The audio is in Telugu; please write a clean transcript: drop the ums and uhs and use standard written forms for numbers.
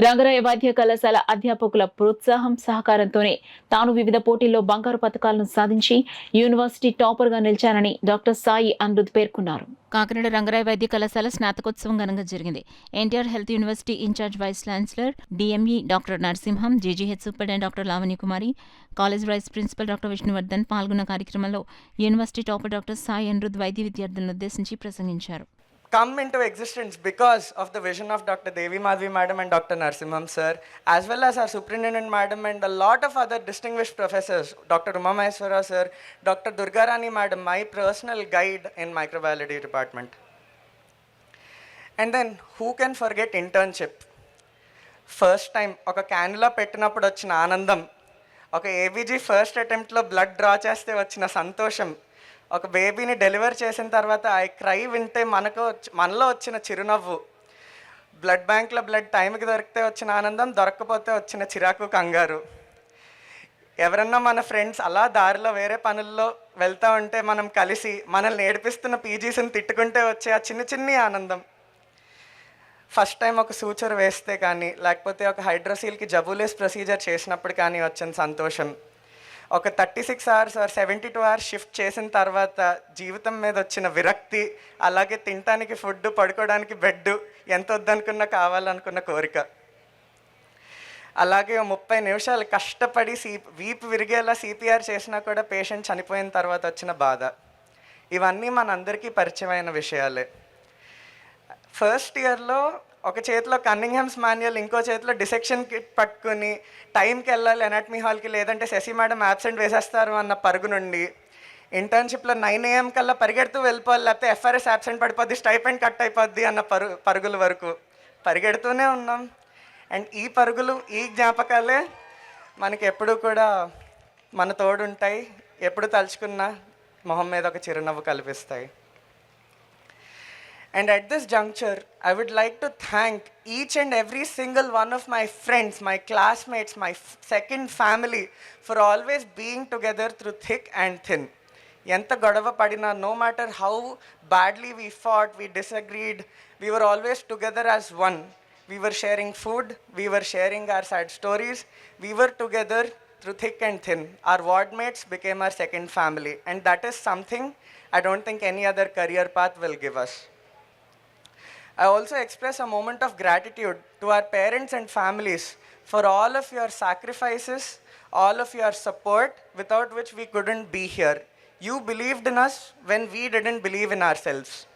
రంగరాయ వైద్య కళాశాల అధ్యాపకుల ప్రోత్సాహం సహకారంతోనే తాను వివిధ పోటీల్లో బంగారు పతకాలను సాధించి యూనివర్సిటీ టాపర్ గా నిలిచానని డాక్టర్ సాయి అనిరుద్ పేర్కొన్నారు. కాకినాడ రంగరాయ వైద్య కళాశాల స్నాతకోత్సవం ఘనంగా జరిగింది. NTR health university incharge vice chancellor DME doctor Narasimham, GGH superintendent doctor Lavanyakumari, college vice principal doctor Vishnuvardhan పాల్గొన్న కార్యక్రమంలో university topper doctor Sai Anirudh వైద్య విద్యార్థులను ఉద్దేశించి ప్రసంగించారు. Come into existence because of the vision of Dr. Devi Madhavi Madam and Dr. Narasimham Sir, as well as our Superintendent Madam and a lot of other distinguished professors, Dr. Uma Maheswara Sir, Dr. Durgarani Madam, my personal guide in microbiology department. And then, who can forget internship? First time, ఒక క్యాన్యులా పెట్టినప్పుడు వచ్చిన ఆనందం, ఒక ఏబీజీ ఫస్ట్ అటెంప్ట్లో బ్లడ్ డ్రా చేస్తే వచ్చిన సంతోషం, ఒక బేబీని డెలివర్ చేసిన తర్వాత ఆ క్రై వింటే మనలో వచ్చిన చిరునవ్వు, బ్లడ్ బ్యాంక్లో బ్లడ్ టైంకి దొరికితే వచ్చిన ఆనందం, దొరకకపోతే వచ్చిన చిరాకు కంగారు, ఎవరన్నా మన ఫ్రెండ్స్ అలా దారిలో వేరే పనుల్లో వెళ్తూ ఉంటే మనం కలిసి మనల్ని ఏడిపిస్తున్న పీజీస్ని తిట్టుకుంటే వచ్చే ఆ చిన్న చిన్ని ఆనందం, ఫస్ట్ టైం ఒక సూచర్ వేస్తే కానీ లేకపోతే ఒక హైడ్రోసీల్కి జబులేస్ ప్రొసీజర్ చేసినప్పుడు కానీ వచ్చిన సంతోషం, ఒక 36 hours ఆర్ 72 hours షిఫ్ట్ చేసిన తర్వాత జీవితం మీద వచ్చిన విరక్తి, అలాగే తినడానికి ఫుడ్, పడుకోవడానికి బెడ్, ఎంత వద్దనుకున్నా కావాలనుకున్న కోరిక, అలాగే 30 నిమిషాలు కష్టపడి వీపు విరిగేలా సిపిఆర్ చేసినా కూడా పేషెంట్ చనిపోయిన తర్వాత వచ్చిన బాధ, ఇవన్నీ మనందరికీ పరిచయమైన విషయాలే. ఫస్ట్ ఇయర్లో ఒక చేతిలో కన్నింగ్హామ్స్ మాన్యువల్, ఇంకో చేతిలో డిసెక్షన్ కిట్ పట్టుకుని టైంకి వెళ్ళాలి ఎనాటమీ హాల్కి, లేదంటే శశి మేడం యాబ్సెంట్ వేసేస్తారు అన్న పరుగు నుండి ఇంటర్న్షిప్లో 9 AM కల్లా పరిగెడుతూ వెళ్ళిపోవాలి, లేకపోతే ఎఫ్ఆర్ఎస్ యాబ్సెంట్ పడిపోద్ది, స్టైపెండ్ కట్ అయిపోద్ది అన్న పరుగుల వరకు పరిగెడుతూనే ఉన్నాం. అండ్ ఈ పరుగులు, ఈ జ్ఞాపకాలే మనకి ఎప్పుడూ కూడా మన తోడుంటాయి, ఎప్పుడు తలుచుకున్నా మొహం మీద ఒక చిరునవ్వు కల్పిస్తాయి. And at this juncture, I would like to thank each and every single one of my friends, my classmates, my second family for always being together through thick and thin. Yenta godava padina, no matter how badly we fought, we disagreed, we were always together as one. We were sharing food, we were sharing our sad stories, we were together through thick and thin. Our ward mates became our second family, and that is something I don't think any other career path will give us. I also express a moment of gratitude to our parents and families for all of your sacrifices, all of your support, without which we couldn't be here. You believed in us when we didn't believe in ourselves.